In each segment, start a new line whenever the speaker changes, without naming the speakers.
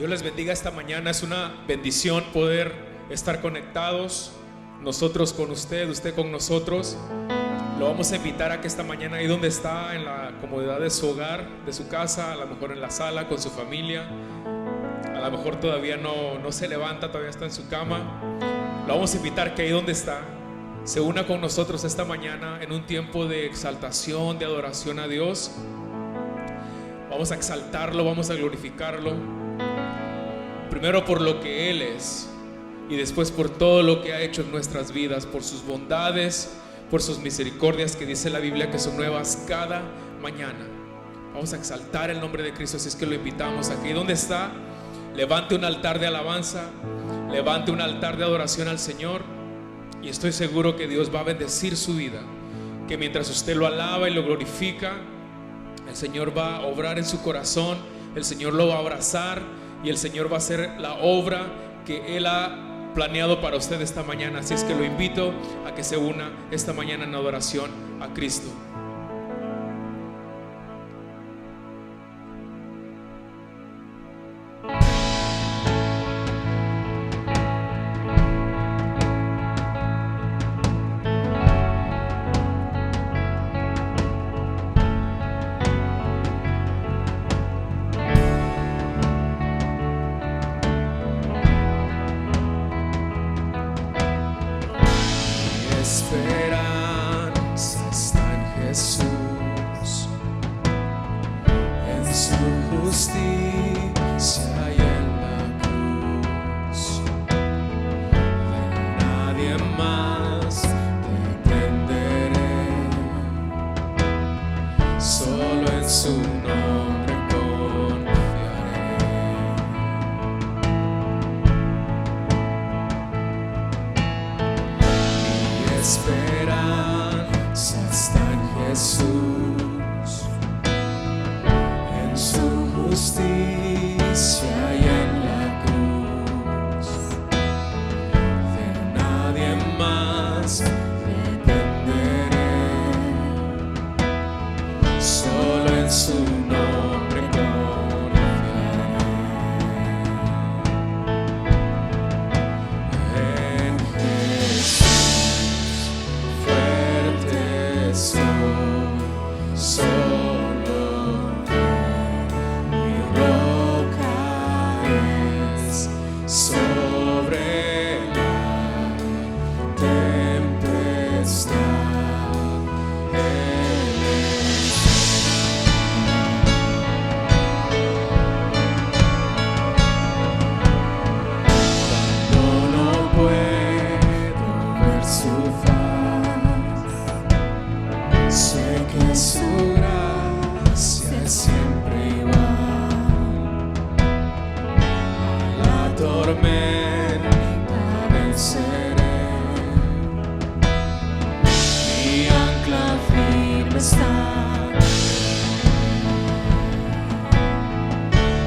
Dios les bendiga esta mañana. Es una bendición poder estar conectados, nosotros con usted, usted con nosotros. Lo vamos a invitar a que esta mañana, ahí donde está, en la comodidad de su hogar, de su casa, a lo mejor en la sala con su familia, a lo mejor todavía no se levanta, todavía está en su cama. Lo vamos a invitar que ahí donde está se una con nosotros esta mañana en un tiempo de exaltación, de adoración a Dios. Vamos a exaltarlo, vamos a glorificarlo, primero por lo que Él es y después por todo lo que ha hecho en nuestras vidas, por sus bondades, por sus misericordias, que dice la Biblia que son nuevas cada mañana. Vamos a exaltar el nombre de Cristo. Así es que lo invitamos aquí donde está, levante un altar de alabanza, levante un altar de adoración al Señor, y estoy seguro que Dios va a bendecir su vida, que mientras usted lo alaba y lo glorifica, el Señor va a obrar en su corazón, el Señor lo va a abrazar y el Señor va a hacer la obra que Él ha planeado para usted esta mañana. Así es que lo invito a que se una esta mañana en adoración a Cristo.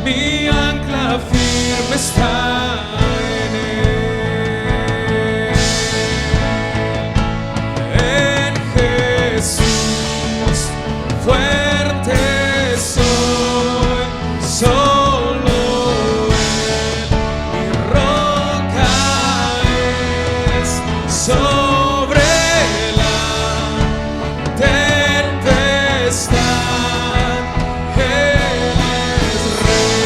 Mi ancla firme está en Él, en Jesús, fuerte soy, solo Él, mi roca es sobre la tempestad. Él es Rey.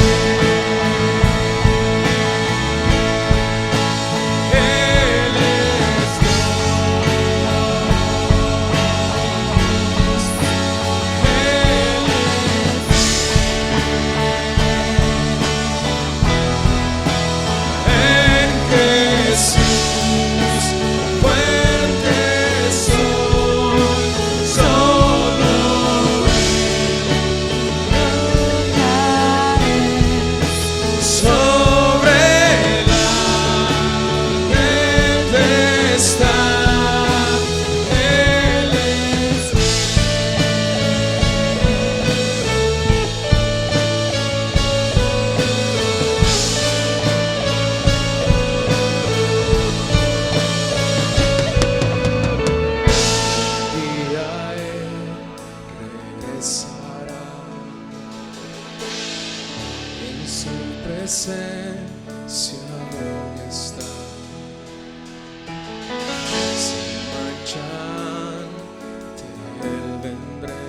presencia hoy está. Sin mancha ante Él vendré,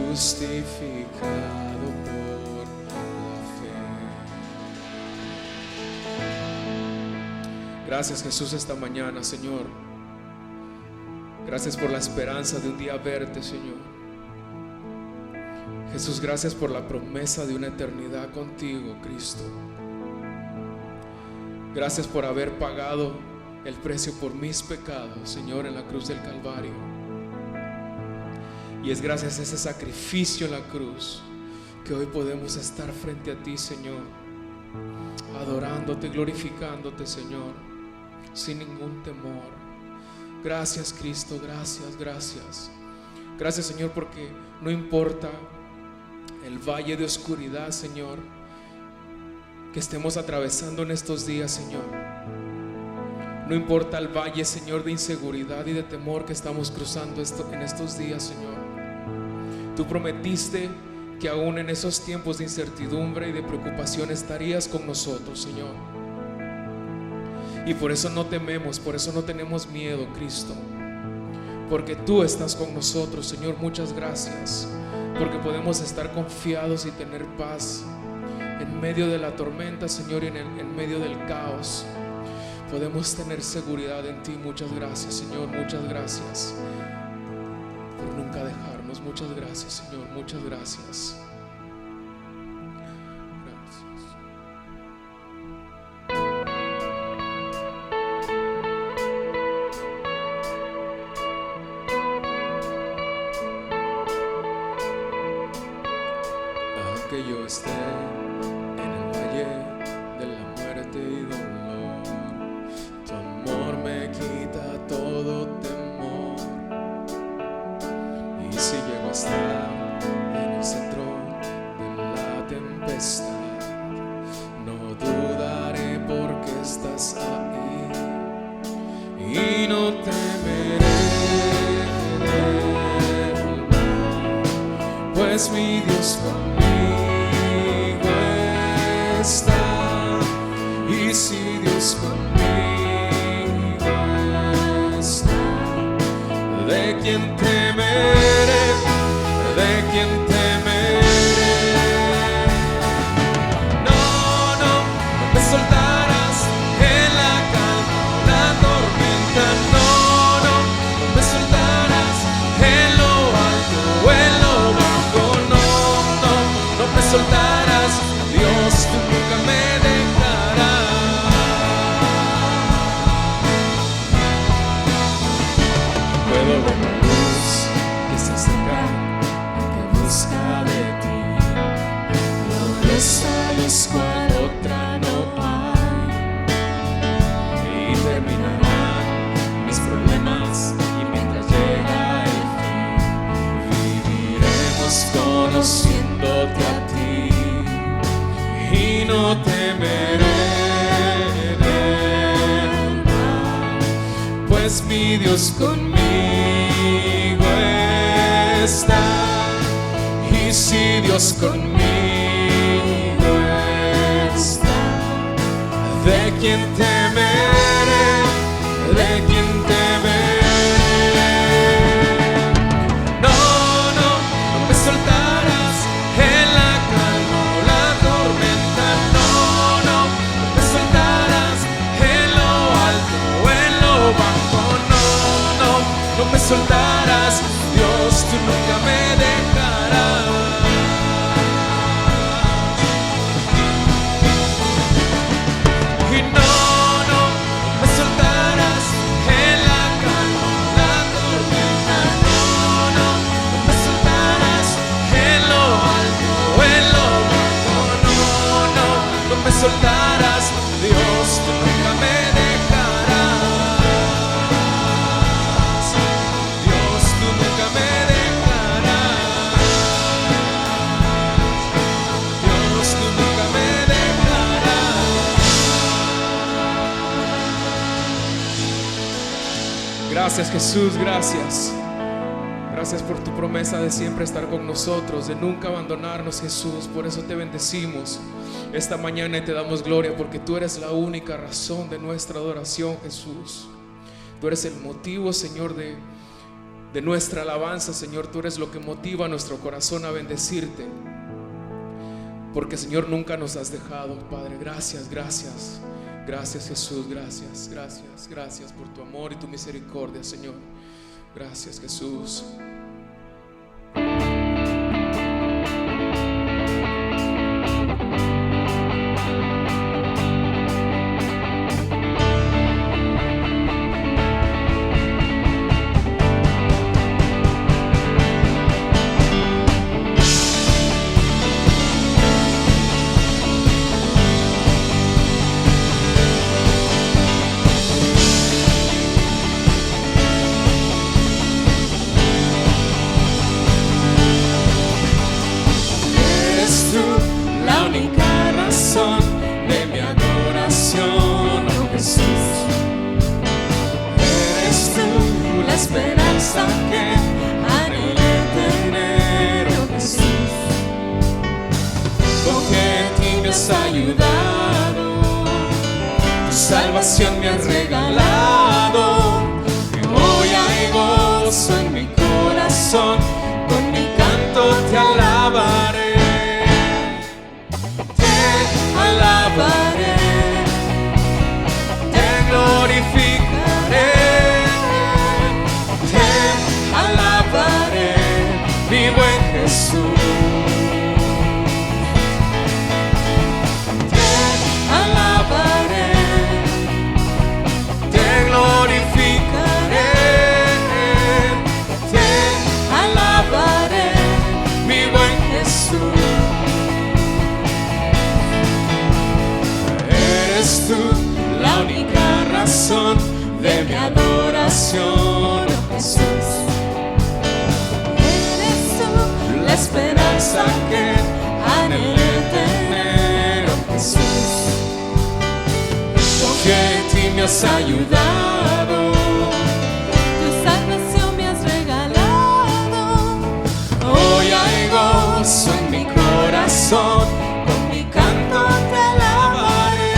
justificado por la fe.
Gracias, Jesús, esta mañana, Señor. Gracias por la esperanza de un día verte, Señor. Jesús, gracias por la promesa de una eternidad contigo, Cristo. Gracias por haber pagado el precio por mis pecados, Señor, en la cruz del Calvario. Y es gracias a ese sacrificio en la cruz que hoy podemos estar frente a ti, Señor, adorándote, glorificándote, Señor, sin ningún temor. Gracias, Cristo, gracias, gracias. Gracias, Señor, porque no importa el valle de oscuridad, Señor, que estemos atravesando en estos días, Señor. No importa el valle, Señor, de inseguridad y de temor que estamos cruzando en estos días, Señor. Tú prometiste que aún en esos tiempos de incertidumbre y de preocupación estarías con nosotros, Señor. Y por eso no tememos, por eso no tenemos miedo, Cristo, porque tú estás con nosotros, Señor. Muchas gracias, porque podemos estar confiados y tener paz en medio de la tormenta, Señor, y en medio del caos. Podemos tener seguridad en ti. Muchas gracias, Señor, muchas gracias por nunca dejarnos. Muchas gracias, Señor, muchas gracias.
Que yo esté en el valle de la muerte y dolor, tu amor me quita todo temor. Y si llego a estar en el centro de la tempestad, no dudaré porque estás ahí y no temeré del mal, pues mi Dios conmigo está. Y si Dios conmigo está, ¿de quién temeré? ¿De quién temeré? No, no, no me soltarás en la calma o la tormenta. No, no, no me soltarás en lo alto o en lo bajo. No, no, no me soltarás. Dios, tú nunca me dejarás. Puedo ver la luz que se acerca, que busca de ti. Gloriosa es cual otra no hay. Y terminarán mis problemas, y mientras llega el fin, viviremos conociéndote a ti. Y no temeré del mal, pues mi Dios conmigo está. Y si Dios conmigo está, ¿de quién temeré? ¿De quién temeré? No, no, no me soltarás en la calma o la tormenta. No, no, no me soltarás en lo alto o en lo bajo. No, no, no me soltarás. Dios, tú nunca me dejarás. Y no, no, no me soltarás en la calma o la tormenta. No, no, no me soltarás en lo alto o en lo bajo. No, no, no me soltarás. Dios, tú nunca me dejarás. Dios, tú nunca me dejarás. Dios, tú nunca me dejarás.
Gracias, Jesús, gracias. Gracias por tu promesa de siempre estar con nosotros, de nunca abandonarnos, Jesús. Por eso te bendecimos esta mañana y te damos gloria, porque tú eres la única razón de nuestra adoración, Jesús. Tú eres el motivo, Señor, de nuestra alabanza, Señor. Tú eres lo que motiva a nuestro corazón a bendecirte, porque, Señor, nunca nos has dejado, Padre. Gracias, gracias. Gracias, Jesús. Gracias, gracias, gracias por tu amor y tu misericordia, Señor. Gracias, Jesús.
Salvación me has regalado, y hoy hay gozo en mi corazón, con mi canto te alabaré, te glorificaré, te alabaré, mi buen Jesús. Eres tú la única razón de mi adoración, oh Jesús. Eres tú la esperanza que anhelé tener, oh Jesús. Porque en ti me has ayudado, tu salvación me has regalado. Hoy hay gozo en mi corazón, con mi canto te alabaré,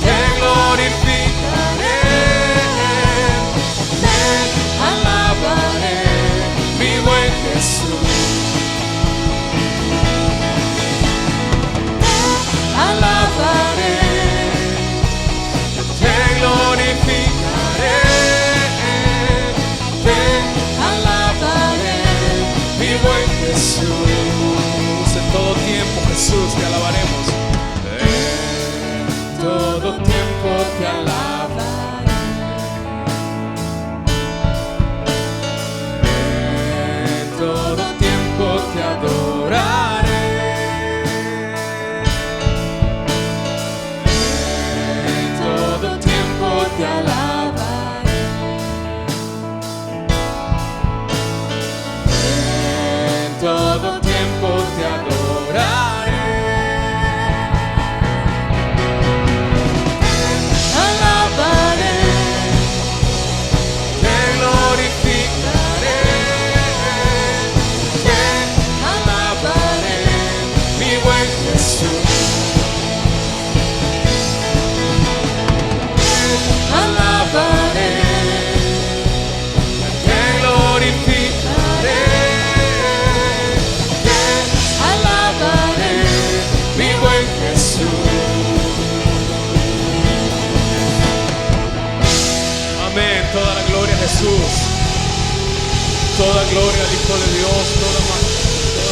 te glorificaré, te alabaré, mi buen Jesús. Te alabaré, te glorificaré, Jesús. En todo tiempo, Jesús, te alabaremos. En todo tiempo te alabaré. En todo tiempo te adoraré. En todo tiempo te alabaré. En todo tiempo te adoraré. Te alabaré, te glorificaré, te alabaré, mi buen Jesús. Te alabaré, te glorificaré, mi buen Jesús.
Amén. Toda la gloria a Jesús. Toda gloria al Hijo de Dios. Toda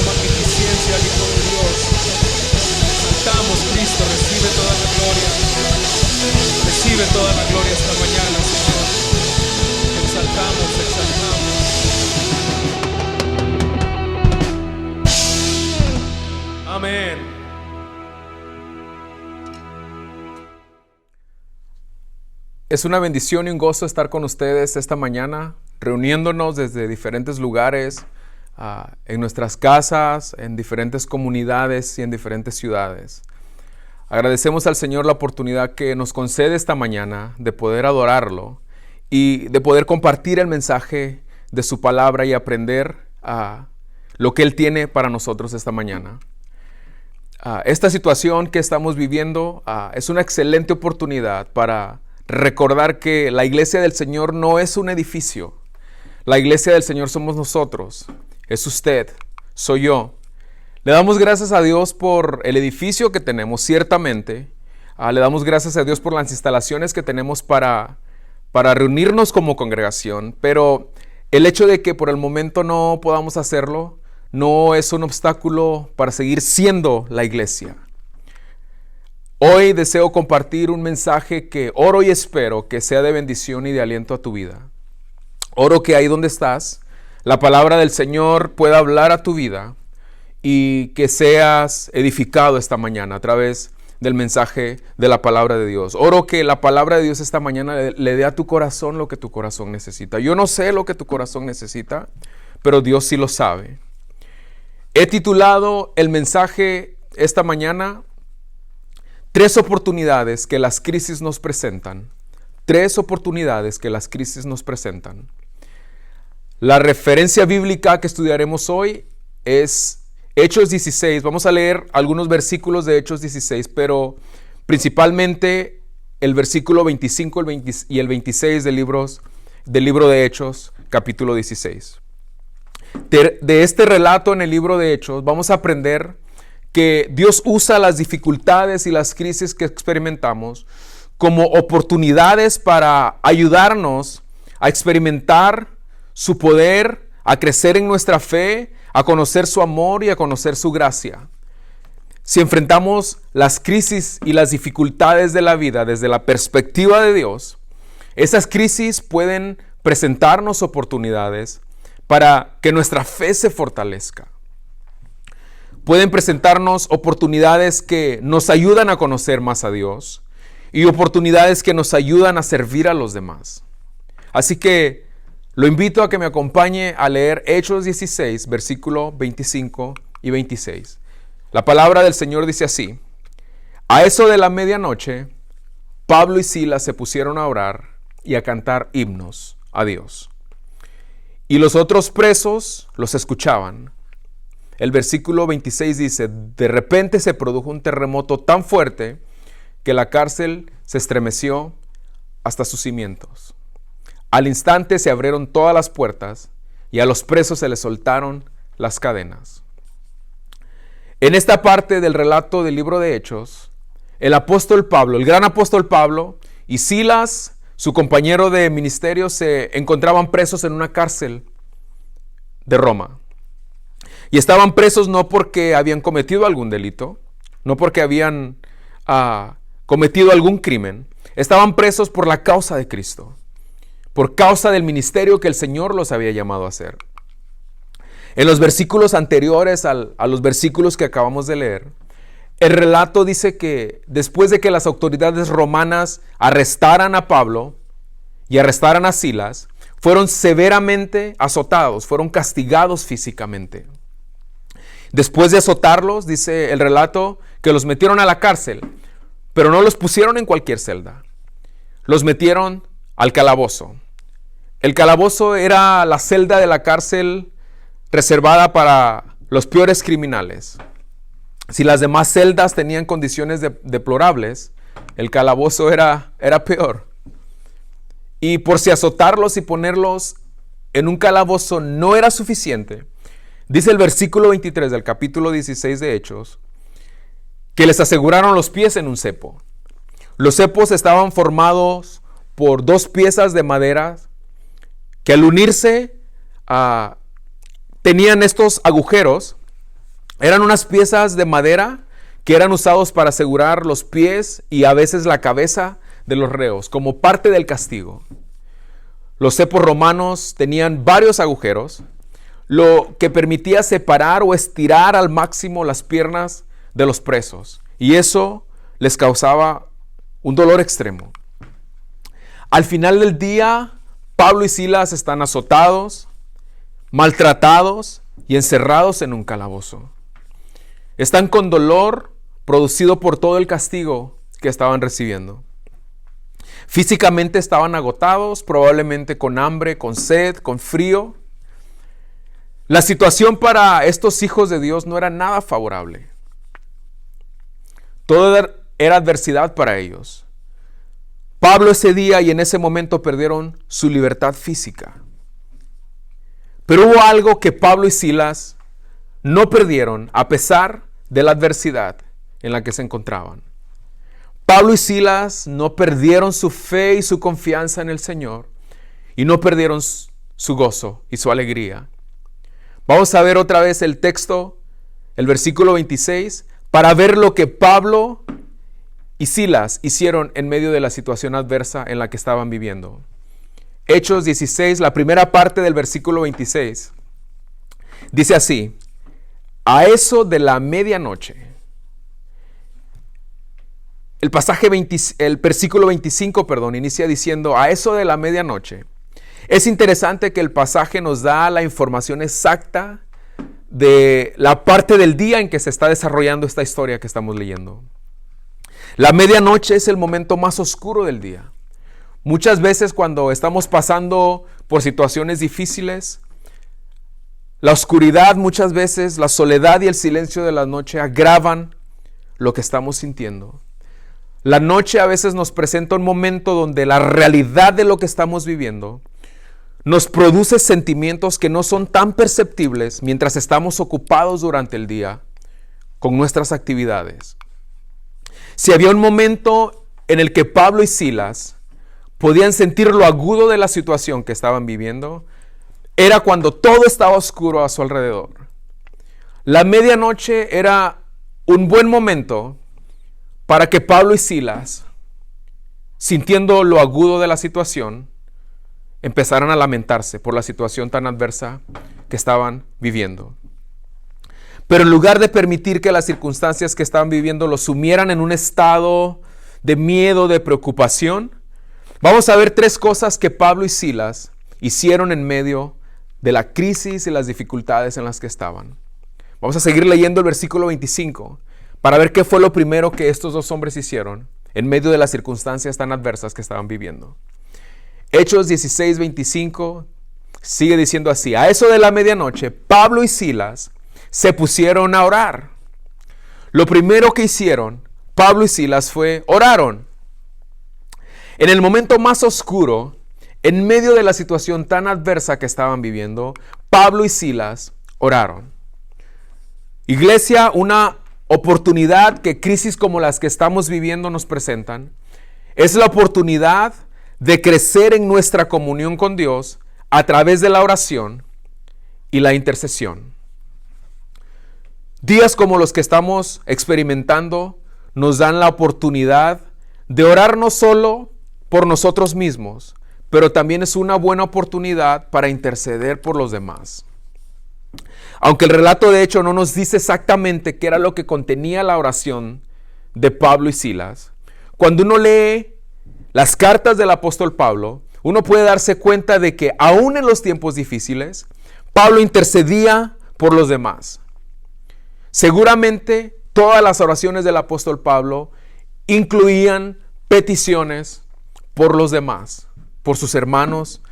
magnificencia al Hijo de Dios. Exaltamos, Cristo. Recibe toda la gloria. Recibe toda la gloria esta mañana, Señor. Exaltamos, exaltamos. Amén. Es una bendición y un gozo estar con ustedes esta mañana, reuniéndonos desde diferentes lugares, en nuestras casas, en diferentes comunidades y en diferentes ciudades.
Agradecemos al Señor la oportunidad que nos concede esta mañana de poder adorarlo y de poder compartir el mensaje de su palabra y aprender lo que Él tiene para nosotros esta mañana. Esta situación que estamos viviendo es una excelente oportunidad para recordar que la iglesia del Señor no es un edificio. La iglesia del Señor somos nosotros, es usted, soy yo. Le damos gracias a Dios por el edificio que tenemos, ciertamente. Le damos gracias a Dios por las instalaciones que tenemos para reunirnos como congregación, pero el hecho de que por el momento no podamos hacerlo no es un obstáculo para seguir siendo la iglesia. Hoy deseo compartir un mensaje que oro y espero que sea de bendición y de aliento a tu vida. Oro que ahí donde estás, la palabra del Señor pueda hablar a tu vida y que seas edificado esta mañana a través del mensaje de la palabra de Dios. Oro que la palabra de Dios esta mañana le dé a tu corazón lo que tu corazón necesita. Yo no sé lo que tu corazón necesita, pero Dios sí lo sabe. He titulado el mensaje esta mañana, 3 oportunidades que las crisis nos presentan. 3 oportunidades que las crisis nos presentan. La referencia bíblica que estudiaremos hoy es Hechos 16. Vamos a leer algunos versículos de Hechos 16, pero principalmente el versículo 25 y el 26 del libro de Hechos, capítulo 16. De este relato en el libro de Hechos vamos a aprender que Dios usa las dificultades y las crisis que experimentamos como oportunidades para ayudarnos a experimentar su poder, a crecer en nuestra fe, a conocer su amor y a conocer su gracia. Si enfrentamos las crisis y las dificultades de la vida desde la perspectiva de Dios, esas crisis pueden presentarnos oportunidades para que nuestra fe se fortalezca. Pueden presentarnos oportunidades que nos ayudan a conocer más a Dios y oportunidades que nos ayudan a servir a los demás. Así que lo invito a que me acompañe a leer Hechos 16, versículo 25 y 26. La palabra del Señor dice así: a eso de la medianoche, Pablo y Silas se pusieron a orar y a cantar himnos a Dios. Y los otros presos los escuchaban. El versículo 26 dice: de repente se produjo un terremoto tan fuerte que la cárcel se estremeció hasta sus cimientos. Al instante se abrieron todas las puertas y a los presos se les soltaron las cadenas. En esta parte del relato del libro de Hechos, el apóstol Pablo, el gran apóstol Pablo y Silas, su compañero de ministerio, se encontraban presos en una cárcel de Roma. Y estaban presos no porque habían cometido algún delito, no porque habían cometido algún crimen. Estaban presos por la causa de Cristo, por causa del ministerio que el Señor los había llamado a hacer. En los versículos anteriores a los versículos que acabamos de leer, el relato dice que después de que las autoridades romanas arrestaran a Pablo y arrestaran a Silas, fueron severamente azotados, fueron castigados físicamente. Después de azotarlos, dice el relato, que los metieron a la cárcel, pero no los pusieron en cualquier celda. Los metieron al calabozo. El calabozo era la celda de la cárcel reservada para los peores criminales. Si las demás celdas tenían condiciones deplorables, el calabozo era peor. Y por si azotarlos y ponerlos en un calabozo no era suficiente, dice el versículo 23 del capítulo 16 de Hechos, que les aseguraron los pies en un cepo. Los cepos estaban formados por 2 piezas de madera que al unirse tenían estos agujeros. Eran unas piezas de madera que eran usados para asegurar los pies y a veces la cabeza de los reos, como parte del castigo. Los cepos romanos tenían varios agujeros, lo que permitía separar o estirar al máximo las piernas de los presos, y eso les causaba un dolor extremo. Al final del día, Pablo y Silas están azotados, maltratados y encerrados en un calabozo. Están con dolor producido por todo el castigo que estaban recibiendo. Físicamente estaban agotados, probablemente con hambre, con sed, con frío. La situación para estos hijos de Dios no era nada favorable. Todo era adversidad para ellos. Pablo ese día y en ese momento perdieron su libertad física. Pero hubo algo que Pablo y Silas no perdieron a pesar de la adversidad en la que se encontraban. Pablo y Silas no perdieron su fe y su confianza en el Señor y no perdieron su gozo y su alegría. Vamos a ver otra vez el texto, el versículo 26, para ver lo que Pablo y Silas hicieron en medio de la situación adversa en la que estaban viviendo. Hechos 16, la primera parte del versículo 26, dice así: a eso de la medianoche. El versículo 25, inicia diciendo a eso de la medianoche. Es interesante que el pasaje nos da la información exacta de la parte del día en que se está desarrollando esta historia que estamos leyendo. La medianoche es el momento más oscuro del día. Muchas veces cuando estamos pasando por situaciones difíciles, la oscuridad, muchas veces la soledad y el silencio de la noche agravan lo que estamos sintiendo. La noche a veces nos presenta un momento donde la realidad de lo que estamos viviendo nos produce sentimientos que no son tan perceptibles mientras estamos ocupados durante el día con nuestras actividades. Si había un momento en el que Pablo y Silas podían sentir lo agudo de la situación que estaban viviendo, era cuando todo estaba oscuro a su alrededor. La medianoche era un buen momento para que Pablo y Silas, sintiendo lo agudo de la situación, empezaran a lamentarse por la situación tan adversa que estaban viviendo. Pero en lugar de permitir que las circunstancias que estaban viviendo los sumieran en un estado de miedo, de preocupación, vamos a ver tres cosas que Pablo y Silas hicieron en medio de la crisis y las dificultades en las que estaban. Vamos a seguir leyendo el versículo 25 para ver qué fue lo primero que estos dos hombres hicieron en medio de las circunstancias tan adversas que estaban viviendo. Hechos 16, 25 sigue diciendo así: a eso de la medianoche, Pablo y Silas se pusieron a orar. Lo primero que hicieron Pablo y Silas fue oraron. En el momento más oscuro, en medio de la situación tan adversa que estaban viviendo, Pablo y Silas oraron. Iglesia, una oportunidad que crisis como las que estamos viviendo nos presentan, es la oportunidad de crecer en nuestra comunión con Dios a través de la oración y la intercesión. Días como los que estamos experimentando nos dan la oportunidad de orar no solo por nosotros mismos, pero también es una buena oportunidad para interceder por los demás. Aunque el relato de hecho no nos dice exactamente qué era lo que contenía la oración de Pablo y Silas, cuando uno lee las cartas del apóstol Pablo, uno puede darse cuenta de que aún en los tiempos difíciles, Pablo intercedía por los demás. Seguramente todas las oraciones del apóstol Pablo incluían peticiones por los demás, por sus hermanos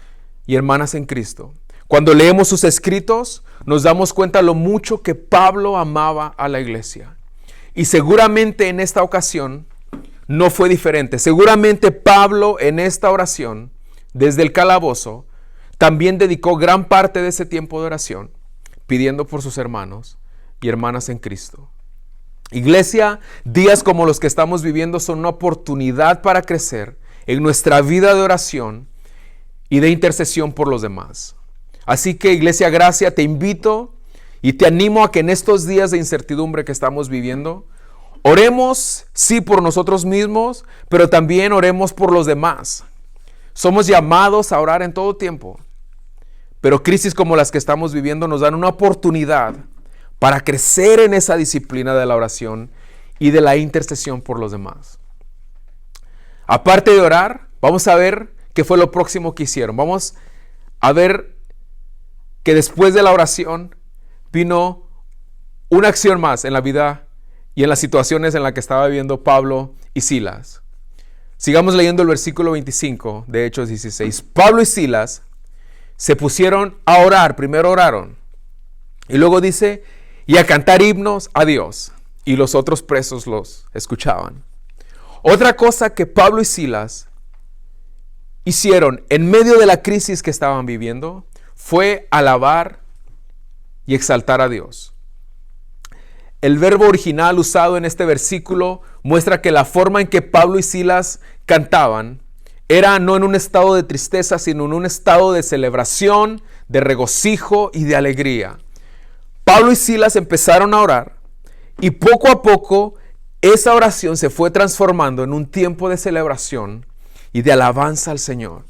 y hermanas en Cristo. Cuando leemos sus escritos, nos damos cuenta lo mucho que Pablo amaba a la iglesia. Y seguramente en esta ocasión no fue diferente. Seguramente Pablo en esta oración, desde el calabozo, también dedicó gran parte de ese tiempo de oración, pidiendo por sus hermanos y hermanas en Cristo. Iglesia, días como los que estamos viviendo son una oportunidad para crecer en nuestra vida de oración y de intercesión por los demás. Así que, Iglesia Gracia, te invito y te animo a que en estos días de incertidumbre que estamos viviendo, oremos, sí, por nosotros mismos, pero también oremos por los demás. Somos llamados a orar en todo tiempo, pero crisis como las que estamos viviendo nos dan una oportunidad para crecer en esa disciplina de la oración y de la intercesión por los demás. Aparte de orar, vamos a ver qué fue lo próximo que hicieron. Vamos a ver que después de la oración vino una acción más en la vida y en las situaciones en las que estaba viviendo Pablo y Silas. Sigamos leyendo el versículo 25 de Hechos 16. Pablo y Silas se pusieron a orar, primero oraron, y luego dice, y a cantar himnos a Dios, y los otros presos los escuchaban. Otra cosa que Pablo y Silas hicieron en medio de la crisis que estaban viviendo fue alabar y exaltar a Dios. El verbo original usado en este versículo muestra que la forma en que Pablo y Silas cantaban era no en un estado de tristeza, sino en un estado de celebración, de regocijo y de alegría. Pablo y Silas empezaron a orar y poco a poco esa oración se fue transformando en un tiempo de celebración y de alabanza al Señor.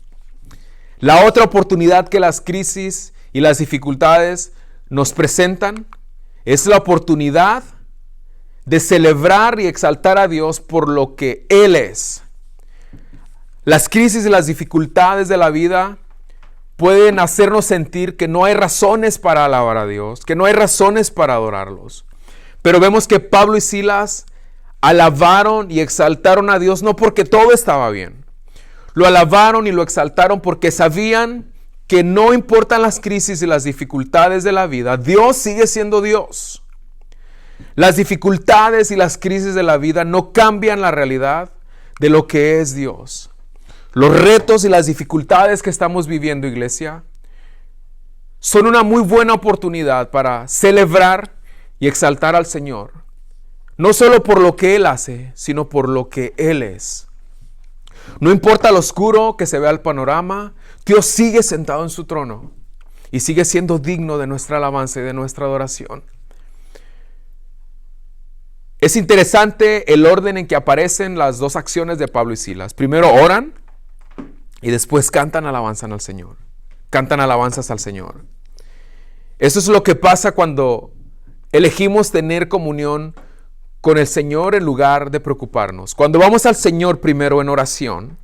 La otra oportunidad que las crisis y las dificultades nos presentan es la oportunidad de celebrar y exaltar a Dios por lo que Él es. Las crisis y las dificultades de la vida pueden hacernos sentir que no hay razones para alabar a Dios, que no hay razones para adorarlos. Pero vemos que Pablo y Silas alabaron y exaltaron a Dios no porque todo estaba bien. Lo alabaron y lo exaltaron porque sabían que no importan las crisis y las dificultades de la vida, Dios sigue siendo Dios. Las dificultades y las crisis de la vida no cambian la realidad de lo que es Dios. Los retos y las dificultades que estamos viviendo, iglesia, son una muy buena oportunidad para celebrar y exaltar al Señor. No solo por lo que Él hace, sino por lo que Él es. No importa lo oscuro que se vea el panorama, Dios sigue sentado en su trono y sigue siendo digno de nuestra alabanza y de nuestra adoración. Es interesante el orden en que aparecen las dos acciones de Pablo y Silas. Primero oran y después cantan alabanzas al Señor. Cantan alabanzas al Señor. Eso es lo que pasa cuando elegimos tener comunión con el Señor en lugar de preocuparnos. Cuando vamos al Señor primero en oración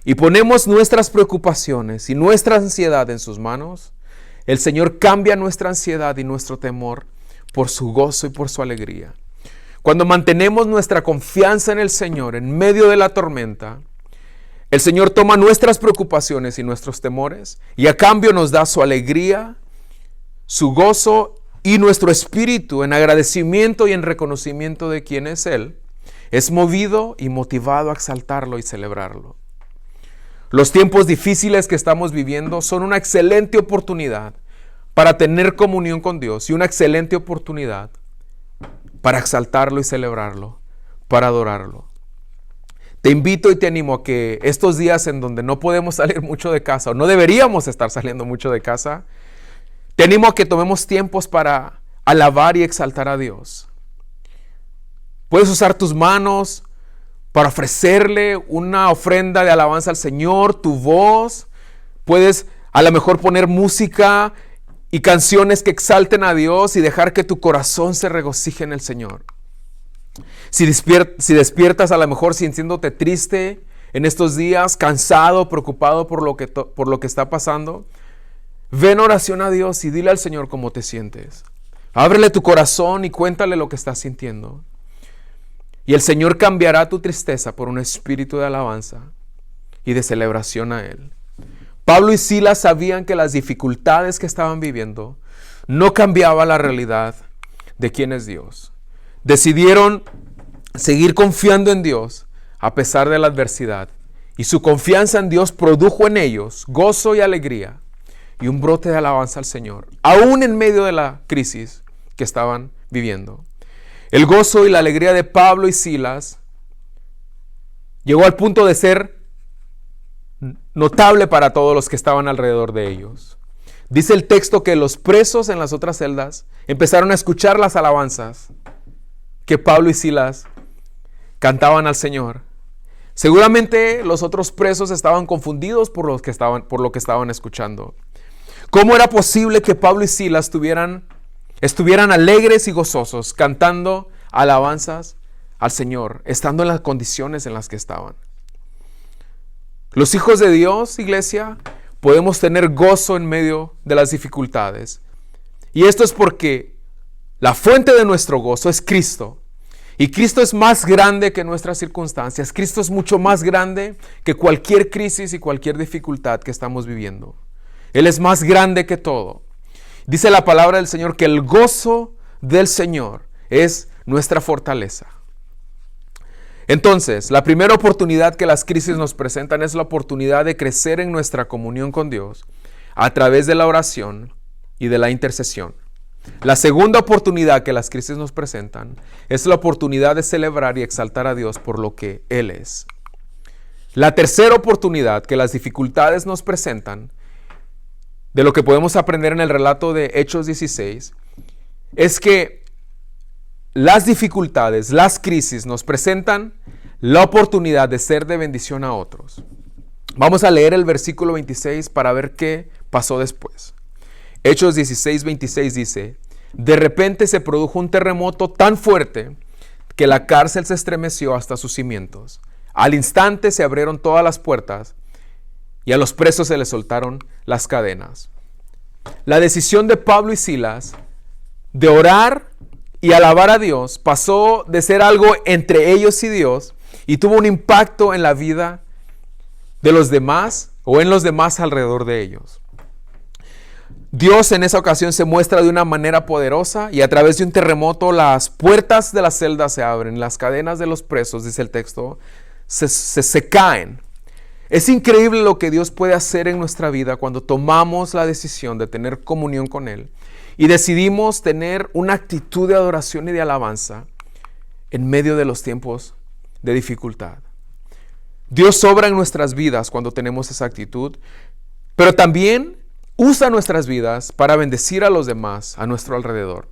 y ponemos nuestras preocupaciones y nuestra ansiedad en sus manos, el Señor cambia nuestra ansiedad y nuestro temor por su gozo y por su alegría. Cuando mantenemos nuestra confianza en el Señor en medio de la tormenta, el Señor toma nuestras preocupaciones y nuestros temores y a cambio nos da su alegría, su gozo y nuestro espíritu en agradecimiento y en reconocimiento de quién es Él, es movido y motivado a exaltarlo y celebrarlo. Los tiempos difíciles que estamos viviendo son una excelente oportunidad para tener comunión con Dios y una excelente oportunidad para exaltarlo y celebrarlo, para adorarlo. Te invito y te animo a que estos días en donde no podemos salir mucho de casa o no deberíamos estar saliendo mucho de casa, te animo a que tomemos tiempos para alabar y exaltar a Dios. Puedes usar tus manos para ofrecerle una ofrenda de alabanza al Señor, tu voz. Puedes a lo mejor poner música y canciones que exalten a Dios y dejar que tu corazón se regocije en el Señor. Si despiertas a lo mejor sintiéndote triste en estos días, cansado, preocupado por lo que está pasando, ve en oración a Dios y dile al Señor cómo te sientes. Ábrele tu corazón y cuéntale lo que estás sintiendo. Y el Señor cambiará tu tristeza por un espíritu de alabanza y de celebración a Él. Pablo y Silas sabían que las dificultades que estaban viviendo no cambiaban la realidad de quién es Dios. Decidieron seguir confiando en Dios a pesar de la adversidad. Y su confianza en Dios produjo en ellos gozo y alegría y un brote de alabanza al Señor, aún en medio de la crisis que estaban viviendo. El gozo y la alegría de Pablo y Silas llegó al punto de ser notable para todos los que estaban alrededor de ellos. Dice el texto que los presos en las otras celdas empezaron a escuchar las alabanzas que Pablo y Silas cantaban al Señor. Seguramente los otros presos estaban confundidos por lo que estaban escuchando. ¿Cómo era posible que Pablo y Silas estuvieran alegres y gozosos cantando alabanzas al Señor, estando en las condiciones en las que estaban? Los hijos de Dios, iglesia, podemos tener gozo en medio de las dificultades. Y esto es porque la fuente de nuestro gozo es Cristo. Y Cristo es más grande que nuestras circunstancias. Cristo es mucho más grande que cualquier crisis y cualquier dificultad que estamos viviendo. Él es más grande que todo. Dice la palabra del Señor que el gozo del Señor es nuestra fortaleza. Entonces, la primera oportunidad que las crisis nos presentan es la oportunidad de crecer en nuestra comunión con Dios a través de la oración y de la intercesión. La segunda oportunidad que las crisis nos presentan es la oportunidad de celebrar y exaltar a Dios por lo que Él es. La tercera oportunidad que las dificultades nos presentan, de lo que podemos aprender en el relato de Hechos 16, es que las dificultades, las crisis nos presentan la oportunidad de ser de bendición a otros. Vamos a leer el versículo 26 para ver qué pasó después. Hechos 16, 26 dice: de repente se produjo un terremoto tan fuerte que la cárcel se estremeció hasta sus cimientos. Al instante se abrieron todas las puertas y a los presos se les soltaron las cadenas. La decisión de Pablo y Silas de orar y alabar a Dios pasó de ser algo entre ellos y Dios y tuvo un impacto en la vida de los demás o en los demás alrededor de ellos. Dios en esa ocasión se muestra de una manera poderosa y a través de un terremoto las puertas de la celda se abren, las cadenas de los presos, dice el texto, se caen. Es increíble lo que Dios puede hacer en nuestra vida cuando tomamos la decisión de tener comunión con Él y decidimos tener una actitud de adoración y de alabanza en medio de los tiempos de dificultad. Dios obra en nuestras vidas cuando tenemos esa actitud, pero también usa nuestras vidas para bendecir a los demás a nuestro alrededor.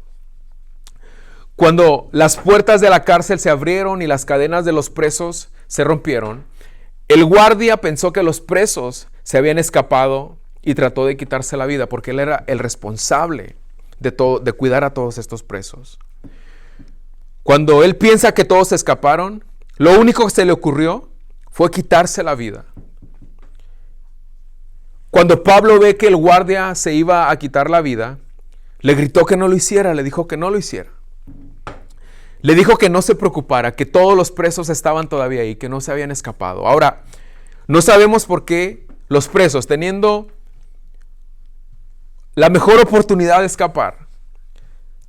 Cuando las puertas de la cárcel se abrieron y las cadenas de los presos se rompieron, el guardia pensó que los presos se habían escapado y trató de quitarse la vida porque él era el responsable de cuidar a todos estos presos. Cuando él piensa que todos se escaparon, lo único que se le ocurrió fue quitarse la vida. Cuando Pablo ve que el guardia se iba a quitar la vida, le gritó que no lo hiciera, le dijo que no lo hiciera. Le dijo que no se preocupara, que todos los presos estaban todavía ahí, que no se habían escapado. Ahora, no sabemos por qué los presos, teniendo la mejor oportunidad de escapar,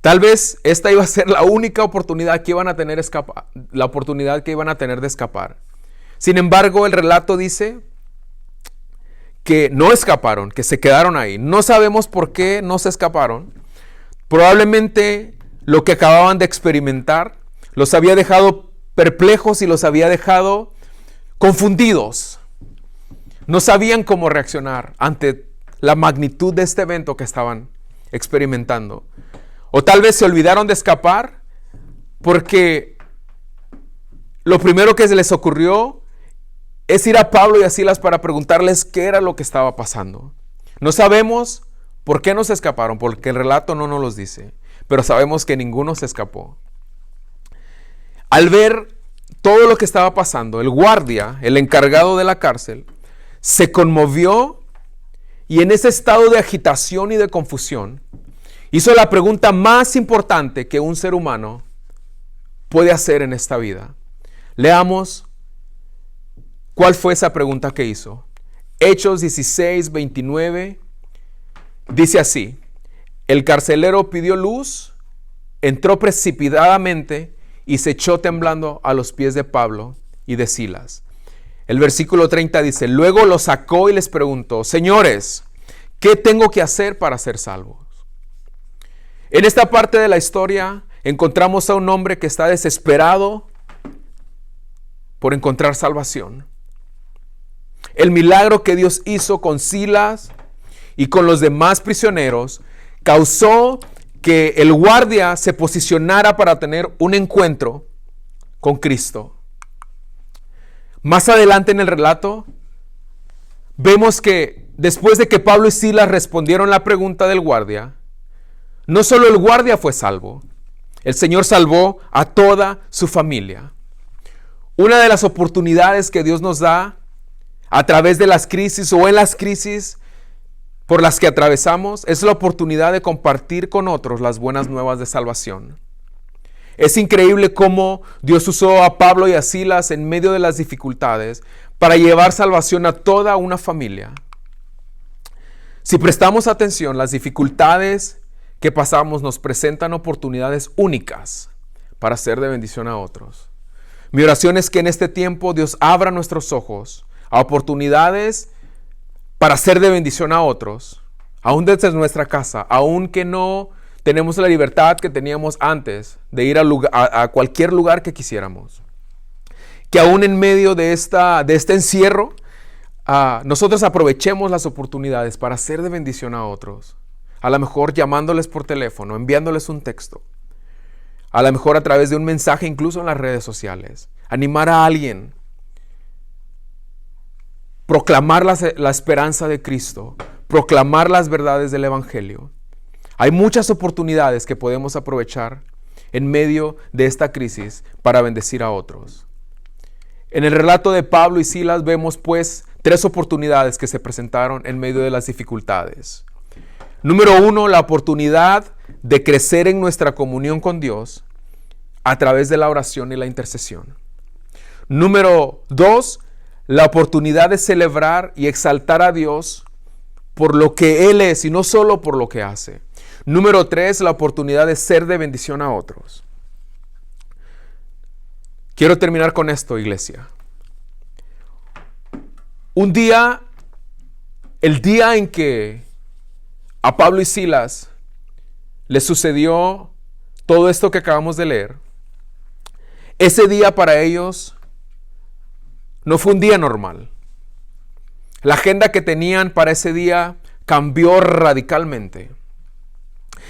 tal vez esta iba a ser la única oportunidad que iban a tener de escapar. Sin embargo, el relato dice que no escaparon, que se quedaron ahí. No sabemos por qué no se escaparon. Probablemente lo que acababan de experimentar los había dejado perplejos y los había dejado confundidos. No sabían cómo reaccionar ante la magnitud de este evento que estaban experimentando. O tal vez se olvidaron de escapar porque lo primero que se les ocurrió es ir a Pablo y a Silas para preguntarles qué era lo que estaba pasando. No sabemos por qué no se escaparon, porque el relato no nos los dice, pero sabemos que ninguno se escapó. Al ver todo lo que estaba pasando, el guardia, el encargado de la cárcel, se conmovió y en ese estado de agitación y de confusión, hizo la pregunta más importante que un ser humano puede hacer en esta vida. Leamos cuál fue esa pregunta que hizo. Hechos 16, 29, dice así: el carcelero pidió luz, entró precipitadamente y se echó temblando a los pies de Pablo y de Silas. El versículo 30 dice: luego los sacó y les preguntó: señores, ¿qué tengo que hacer para ser salvos? En esta parte de la historia encontramos a un hombre que está desesperado por encontrar salvación. El milagro que Dios hizo con Silas y con los demás prisioneros causó que el guardia se posicionara para tener un encuentro con Cristo. Más adelante en el relato vemos que después de que Pablo y Silas respondieron la pregunta del guardia, no solo el guardia fue salvo, el Señor salvó a toda su familia. Una de las oportunidades que Dios nos da a través de las crisis o en las crisis por las que atravesamos es la oportunidad de compartir con otros las buenas nuevas de salvación. Es increíble cómo Dios usó a Pablo y a Silas en medio de las dificultades para llevar salvación a toda una familia. Si prestamos atención, las dificultades que pasamos nos presentan oportunidades únicas para ser de bendición a otros. Mi oración es que en este tiempo Dios abra nuestros ojos a oportunidades para ser de bendición a otros, aún desde nuestra casa, aún que no tenemos la libertad que teníamos antes de ir a cualquier lugar que quisiéramos. Que aún en medio de este encierro, nosotros aprovechemos las oportunidades para ser de bendición a otros. A lo mejor llamándoles por teléfono, enviándoles un texto. A lo mejor a través de un mensaje incluso en las redes sociales. Animar a alguien. Proclamar la esperanza de Cristo. Proclamar las verdades del Evangelio. Hay muchas oportunidades que podemos aprovechar en medio de esta crisis para bendecir a otros. En el relato de Pablo y Silas vemos pues 3 oportunidades que se presentaron en medio de las dificultades. Número 1, la oportunidad de crecer en nuestra comunión con Dios a través de la oración y la intercesión. Número 2, la oportunidad de celebrar y exaltar a Dios por lo que Él es y no solo por lo que hace. Número 3, la oportunidad de ser de bendición a otros. Quiero terminar con esto, iglesia. El día en que a Pablo y Silas les sucedió todo esto que acabamos de leer, ese día para ellos no fue un día normal. La agenda que tenían para ese día cambió radicalmente.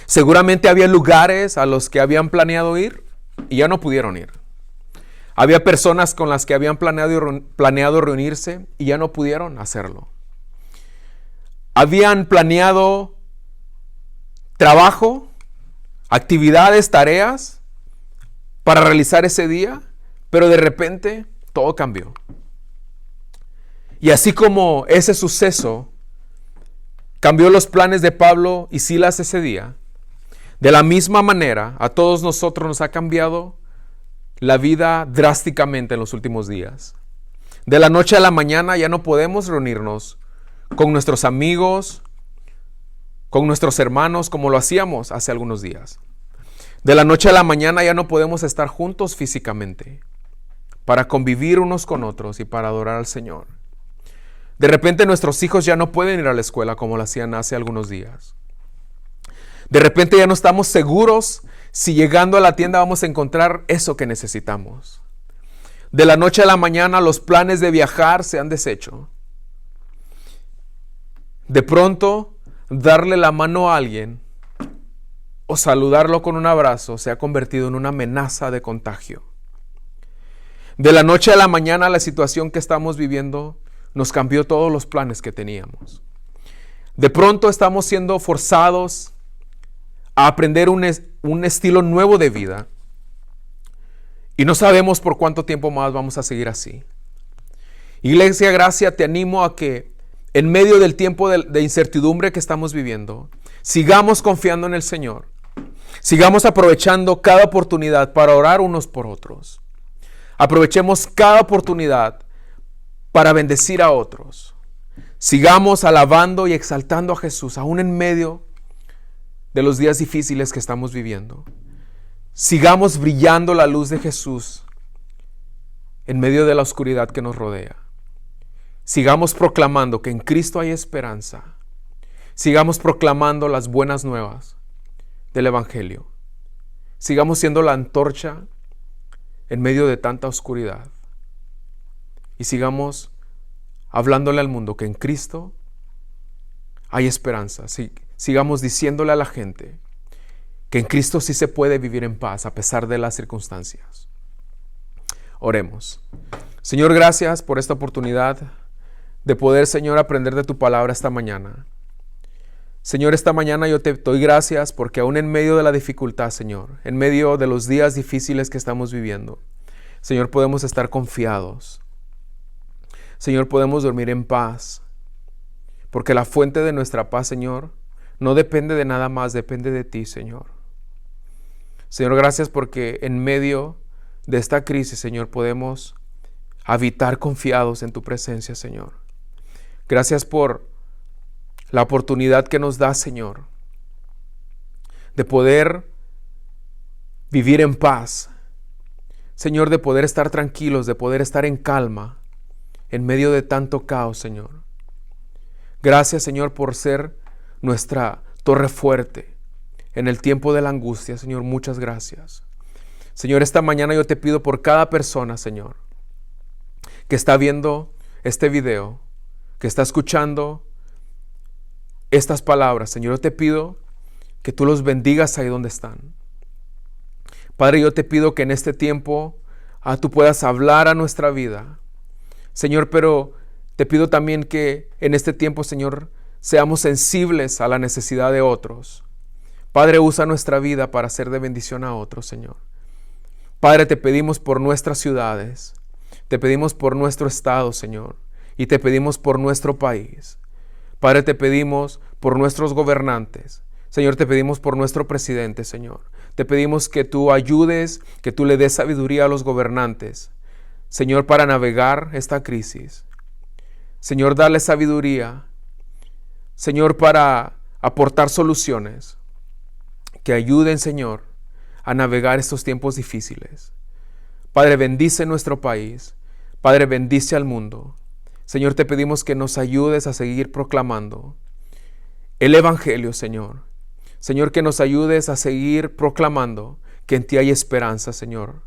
Seguramente había lugares a los que habían planeado ir y ya no pudieron ir. Había personas con las que habían planeado reunirse y ya no pudieron hacerlo. Habían planeado trabajo, actividades, tareas para realizar ese día, pero de repente todo cambió. Y así como ese suceso cambió los planes de Pablo y Silas ese día, de la misma manera a todos nosotros nos ha cambiado la vida drásticamente en los últimos días. De la noche a la mañana ya no podemos reunirnos con nuestros amigos, con nuestros hermanos como lo hacíamos hace algunos días. De la noche a la mañana ya no podemos estar juntos físicamente para convivir unos con otros y para adorar al Señor. De repente nuestros hijos ya no pueden ir a la escuela como lo hacían hace algunos días. De repente ya no estamos seguros si llegando a la tienda vamos a encontrar eso que necesitamos. De la noche a la mañana los planes de viajar se han deshecho. De pronto, darle la mano a alguien o saludarlo con un abrazo se ha convertido en una amenaza de contagio. De la noche a la mañana la situación que estamos viviendo nos cambió todos los planes que teníamos. De pronto estamos siendo forzados a aprender un estilo nuevo de vida y no sabemos por cuánto tiempo más vamos a seguir así. Iglesia Gracia, te animo a que en medio del tiempo de incertidumbre que estamos viviendo, sigamos confiando en el Señor, sigamos aprovechando cada oportunidad para orar unos por otros. Aprovechemos cada oportunidad para bendecir a otros. Sigamos alabando y exaltando a Jesús aún en medio de los días difíciles que estamos viviendo. Sigamos brillando la luz de Jesús en medio de la oscuridad que nos rodea. Sigamos proclamando que en Cristo hay esperanza. Sigamos proclamando las buenas nuevas del Evangelio. Sigamos siendo la antorcha en medio de tanta oscuridad. Y sigamos hablándole al mundo que en Cristo hay esperanza. Sigamos diciéndole a la gente que en Cristo sí se puede vivir en paz a pesar de las circunstancias. Oremos. Señor, gracias por esta oportunidad de poder, Señor, aprender de tu palabra esta mañana. Señor, esta mañana yo te doy gracias porque aún en medio de la dificultad, Señor, en medio de los días difíciles que estamos viviendo, Señor, podemos estar confiados. Señor, podemos dormir en paz, porque la fuente de nuestra paz, Señor, no depende de nada más, depende de ti, Señor. Señor, gracias porque en medio de esta crisis, Señor, podemos habitar confiados en tu presencia, Señor. Gracias por la oportunidad que nos da, Señor, de poder vivir en paz. Señor, de poder estar tranquilos, de poder estar en calma en medio de tanto caos, Señor. Gracias, Señor, por ser nuestra torre fuerte en el tiempo de la angustia, Señor. Muchas gracias. Señor, esta mañana yo te pido por cada persona, Señor, que está viendo este video, que está escuchando estas palabras. Señor, yo te pido que tú los bendigas ahí donde están. Padre, yo te pido que en este tiempo tú puedas hablar a nuestra vida. Señor, pero te pido también que en este tiempo, Señor, seamos sensibles a la necesidad de otros. Padre, usa nuestra vida para ser de bendición a otros, Señor. Padre, te pedimos por nuestras ciudades, te pedimos por nuestro estado, Señor, y te pedimos por nuestro país. Padre, te pedimos por nuestros gobernantes. Señor, te pedimos por nuestro presidente, Señor. Te pedimos que tú ayudes, que tú le des sabiduría a los gobernantes, Señor, para navegar esta crisis. Señor, dale sabiduría, Señor, para aportar soluciones que ayuden, Señor, a navegar estos tiempos difíciles. Padre, bendice nuestro país. Padre, bendice al mundo. Señor, te pedimos que nos ayudes a seguir proclamando el Evangelio, Señor. Señor, que nos ayudes a seguir proclamando que en ti hay esperanza, Señor.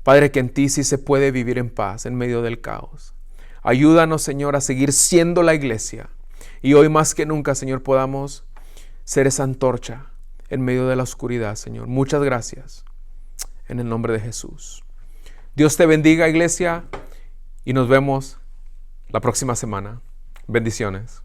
Padre, que en ti sí se puede vivir en paz en medio del caos. Ayúdanos, Señor, a seguir siendo la iglesia. Y hoy más que nunca, Señor, podamos ser esa antorcha en medio de la oscuridad, Señor. Muchas gracias. En el nombre de Jesús. Dios te bendiga, iglesia, y nos vemos la próxima semana. Bendiciones.